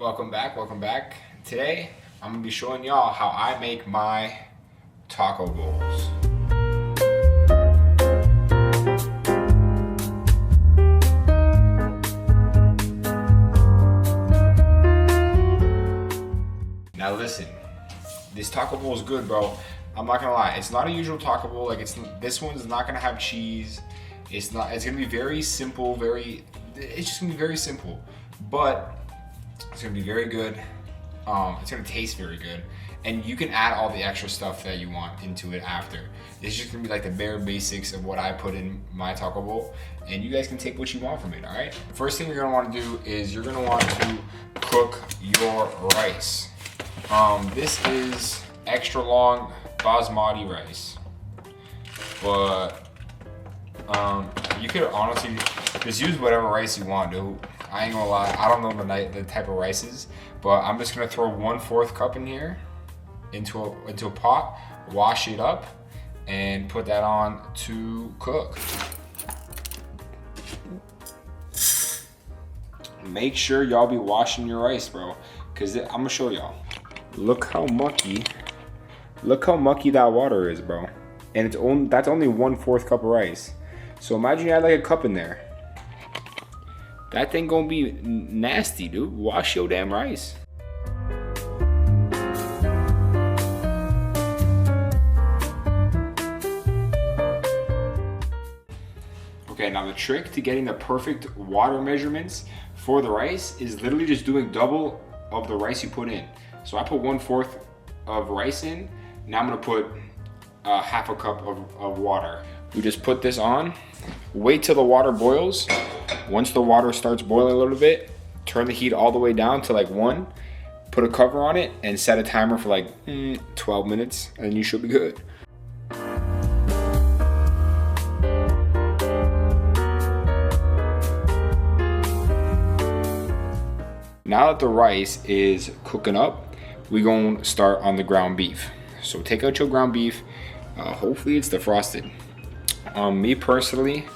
Welcome back, welcome back. Today, I'm gonna be showing y'all how I make my taco bowls. Now listen, this taco bowl is good, bro. I'm not gonna lie, it's not a usual taco bowl. Like this one's not gonna have cheese. It's gonna be very simple, it's just gonna be very simple. But it's gonna be very good. It's gonna taste very good. And you can add all the extra stuff that you want into it after. It's just gonna be like the bare basics of what I put in my taco bowl. And you guys can take what you want from it, all right? First thing you're gonna wanna do is you're gonna want to cook your rice. This is extra long basmati rice. But you could honestly just use whatever rice you want, dude. I ain't gonna lie, I don't know the type of rices, but I'm just gonna throw 1/4 cup in here into a pot, wash it up, and put that on to cook. Make sure y'all be washing your rice, bro, because I'm gonna show y'all. Look how mucky that water is, bro. And that's only 1/4 cup of rice. So imagine you add like a cup in there. That thing gonna be nasty, dude. Wash your damn rice. Okay, now the trick to getting the perfect water measurements for the rice is literally just doing double of the rice you put in. So I put 1/4 of rice in. Now I'm gonna put 1/2 cup of water. We just put this on, wait till the water boils. Once the water starts boiling a little bit, turn the heat all the way down to like 1, put a cover on it, and set a timer for like 12 minutes, and you should be good. Now that the rice is cooking up, we're gonna start on the ground beef. So take out your ground beef, hopefully it's defrosted. Me personally,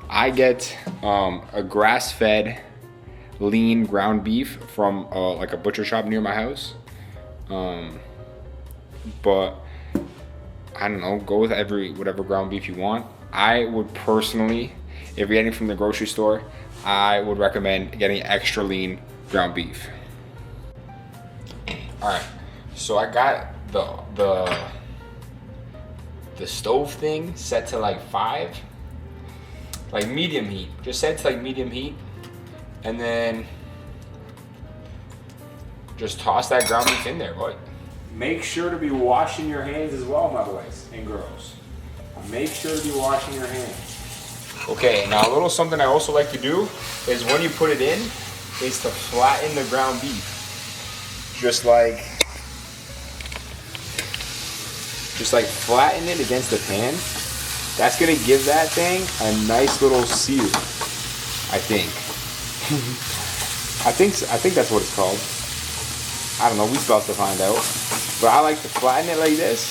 I get a grass-fed lean ground beef from like a butcher shop near my house. But I don't know, go with whatever ground beef you want. I would personally, if you're getting from the grocery store, I would recommend getting extra lean ground beef. All right, so I got the stove thing set to like 5. Like medium heat, just set to like medium heat, and then just toss that ground beef in there, boy. Make sure to be washing your hands as well, my boys and girls. Make sure to be washing your hands. Okay, now a little something I also like to do is when you put it in, is to flatten the ground beef. Just like flatten it against the pan. That's gonna give that thing a nice little sear, I think. I think that's what it's called. I don't know, we about to find out. But I like to flatten it like this,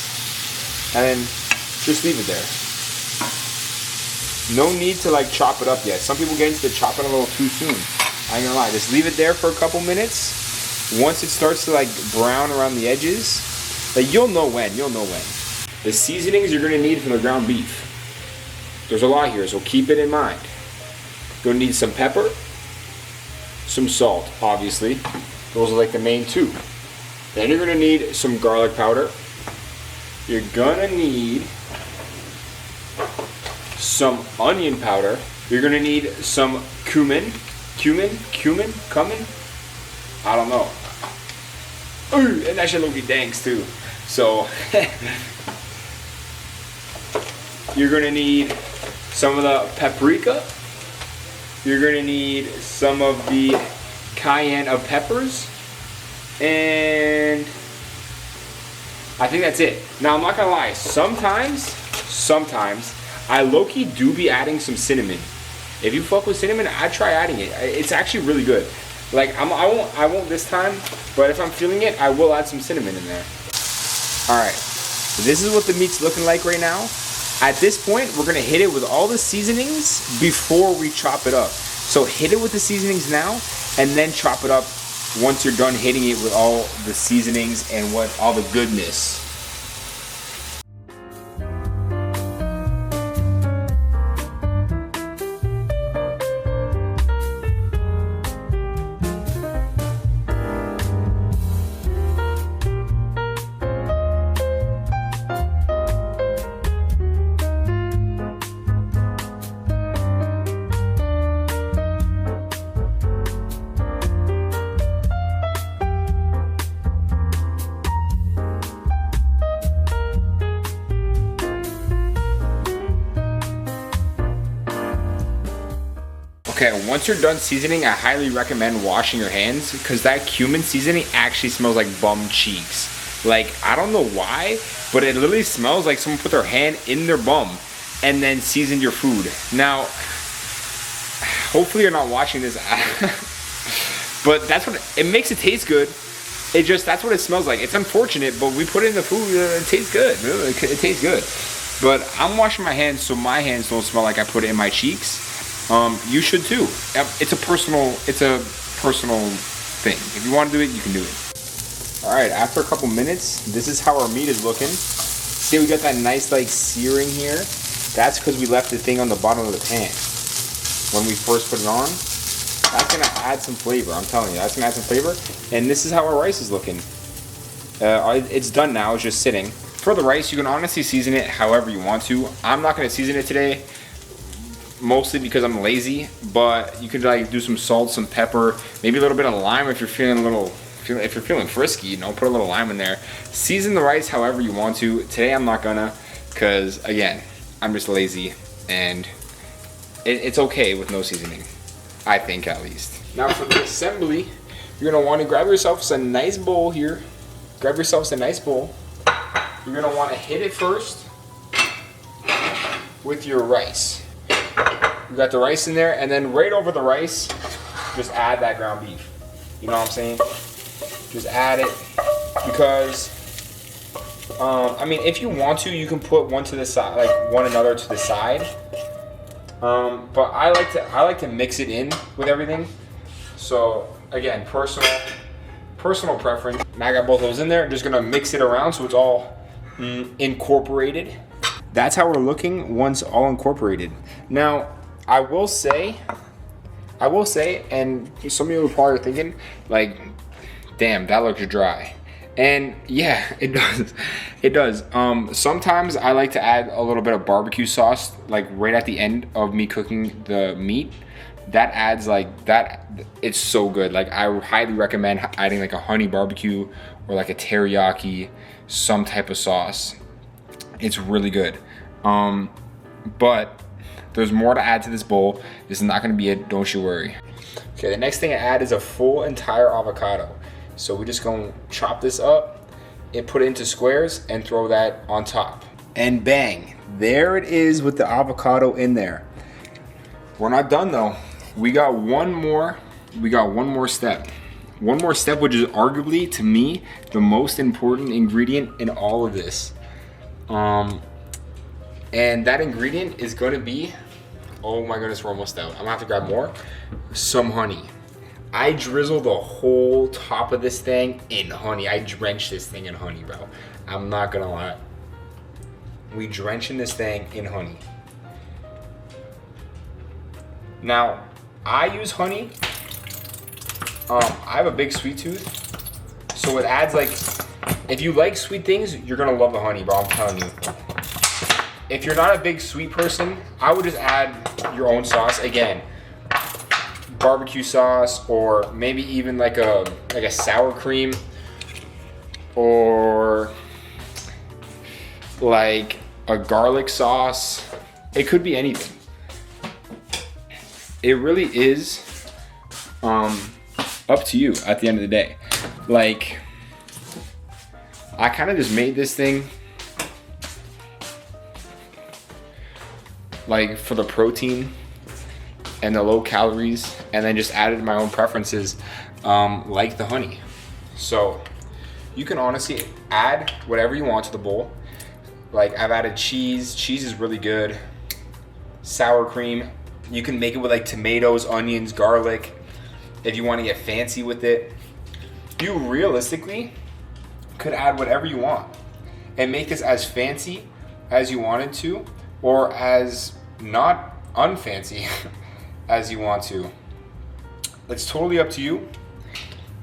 and then just leave it there. No need to like chop it up yet. Some people get into the chopping a little too soon. I ain't gonna lie, just leave it there for a couple minutes. Once it starts to like brown around the edges, like you'll know when. The seasonings you're gonna need for the ground beef. There's a lot here, so keep it in mind. You're gonna need some pepper, some salt, obviously. Those are like the main 2. Then you're gonna need some garlic powder. You're gonna need some onion powder. You're gonna need some cumin. I don't know. Ooh, and that shit look danks too. So you're gonna need some of the paprika. You're gonna need some of the cayenne of peppers. And I think that's it. Now I'm not gonna lie, sometimes I low-key do be adding some cinnamon. If you fuck with cinnamon, I try adding it. It's actually really good. Like I won't this time, but if I'm feeling it, I will add some cinnamon in there. Alright, so this is what the meat's looking like right now. At this point, we're gonna hit it with all the seasonings before we chop it up. So hit it with the seasonings now, and then chop it up once you're done hitting it with all the seasonings and all the goodness. Okay, once you're done seasoning, I highly recommend washing your hands because that cumin seasoning actually smells like bum cheeks. Like, I don't know why, but it literally smells like someone put their hand in their bum and then seasoned your food. Now, hopefully you're not watching this, but that's what, it makes it taste good. That's what it smells like. It's unfortunate, but we put it in the food, it tastes good. It tastes good. But I'm washing my hands so my hands don't smell like I put it in my cheeks. You should too. It's a personal thing. If you want to do it, you can do it. All right, after a couple minutes, this is how our meat is looking. See, we got that nice like searing here. That's because we left the thing on the bottom of the pan when we first put it on. That's gonna add some flavor. I'm telling you, that's gonna add some flavor. And this is how our rice is looking. It's done now. It's just sitting. For the rice, you can honestly season it however you want to. I'm not gonna season it today. Mostly because I'm lazy, but you could like do some salt, some pepper, maybe a little bit of lime if you're feeling if you're feeling frisky, you know, put a little lime in there. Season the rice however you want to. Today I'm not gonna, because again, I'm just lazy and it's okay with no seasoning, I think at least. Now for the assembly, you're gonna want to grab yourself a nice bowl here. Grab yourself a nice bowl. You're gonna want to hit it first with your rice. You got the rice in there, and then right over the rice, just add that ground beef. You know what I'm saying? Just add it because, I mean, if you want to, you can put one to the side, like one another to the side. But I like to mix it in with everything. So again, personal preference. Now I got both those in there. I'm just gonna mix it around so it's all incorporated. That's how we're looking once all incorporated. Now, I will say, and some of you are probably thinking, like, damn, that looks dry. And yeah, it does. Sometimes I like to add a little bit of barbecue sauce, like right at the end of me cooking the meat. That adds it's so good. Like, I highly recommend adding like a honey barbecue or like a teriyaki, some type of sauce. It's really good. But there's more to add to this bowl. This is not gonna be it, don't you worry. Okay, the next thing I add is a full entire avocado. So we're just gonna chop this up and put it into squares and throw that on top. And bang, there it is with the avocado in there. We're not done though. We got one more step. One more step, which is arguably, to me, the most important ingredient in all of this. And that ingredient is gonna be, oh my goodness, we're almost out. I'm gonna have to grab more. Some honey. I drizzle the whole top of this thing in honey. I drench this thing in honey, bro. I'm not gonna lie. We drenching this thing in honey. Now, I use honey. I have a big sweet tooth, so it adds like, if you like sweet things, you're gonna love the honey, bro, I'm telling you. If you're not a big sweet person, I would just add your own sauce. Again, barbecue sauce, or maybe even like a sour cream, or like a garlic sauce. It could be anything. It really is up to you at the end of the day. Like, I kind of just made this thing like for the protein and the low calories, and then just added my own preferences, like the honey. So you can honestly add whatever you want to the bowl. Like, I've added cheese. Cheese is really good. Sour cream. You can make it with like tomatoes, onions, garlic. If you want to get fancy with it, you realistically could add whatever you want and make this as fancy as you wanted to, or as not unfancy as you want to. It's totally up to you.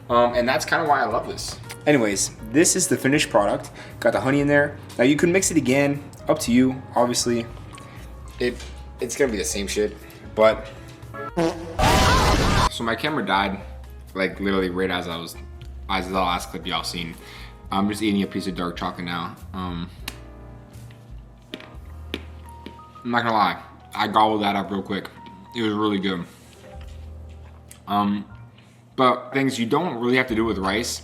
And that's kind of why I love this. Anyways, this is the finished product. Got the honey in there. Now you can mix it again, up to you, obviously. It's gonna be the same shit, but. So my camera died, like literally right as the last clip y'all seen. I'm just eating a piece of dark chocolate now. I'm not gonna lie, I gobbled that up real quick. It was really good. But things you don't really have to do with rice.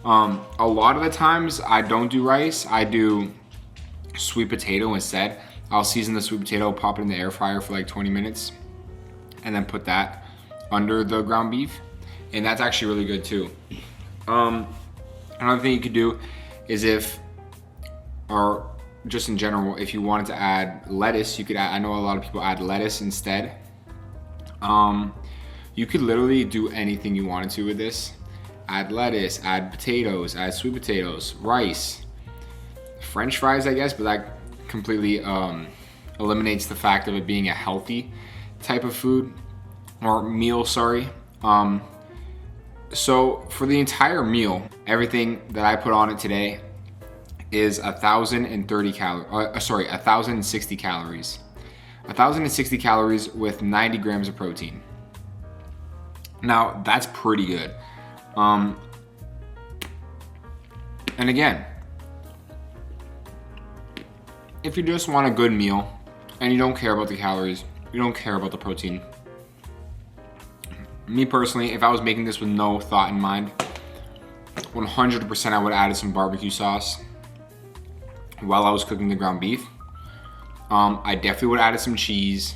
A lot of the times I don't do rice, I do sweet potato instead. I'll season the sweet potato, pop it in the air fryer for like 20 minutes, and then put that under the ground beef. And that's actually really good too. Another thing you could do is or just in general, if you wanted to add lettuce, you could add, I know a lot of people add lettuce instead. You could literally do anything you wanted to with this. Add lettuce, add potatoes, add sweet potatoes, rice, French fries, I guess, but that completely eliminates the fact of it being a healthy type of food or meal, sorry. So for the entire meal, everything that I put on it today is 1,060 calories. 1,060 calories with 90 grams of protein. Now that's pretty good. And again, if you just want a good meal and you don't care about the calories, you don't care about the protein. Me personally, if I was making this with no thought in mind, 100% I would have added some barbecue sauce while I was cooking the ground beef. I definitely would have added some cheese.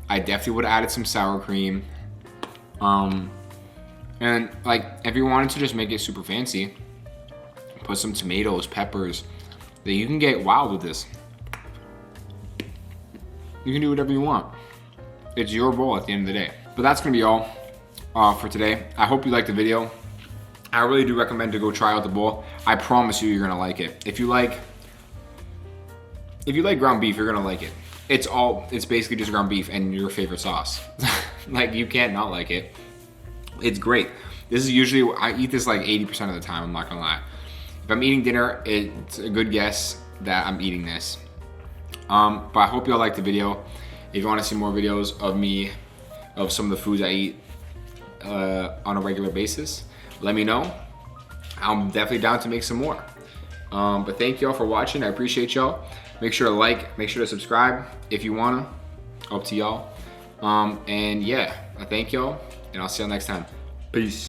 I definitely would have added some sour cream. And like, if you wanted to just make it super fancy, put some tomatoes, peppers, then you can get wild with this. You can do whatever you want. It's your bowl at the end of the day. But that's gonna be all for today. I hope you liked the video. I really do recommend to go try out the bowl. I promise you, you're gonna like it. If you like ground beef, you're gonna like it. It's basically just ground beef and your favorite sauce. Like, you can't not like it. It's great. This is usually, I eat this like 80% of the time, I'm not gonna lie. If I'm eating dinner, it's a good guess that I'm eating this. But I hope y'all liked the video. If you wanna see more videos of me, of some of the foods I eat on a regular basis, let me know. I'm definitely down to make some more. But thank y'all for watching. I appreciate y'all. Make sure to like, make sure to subscribe if you wanna. Up to y'all. And yeah, I thank y'all, and I'll see y'all next time. Peace.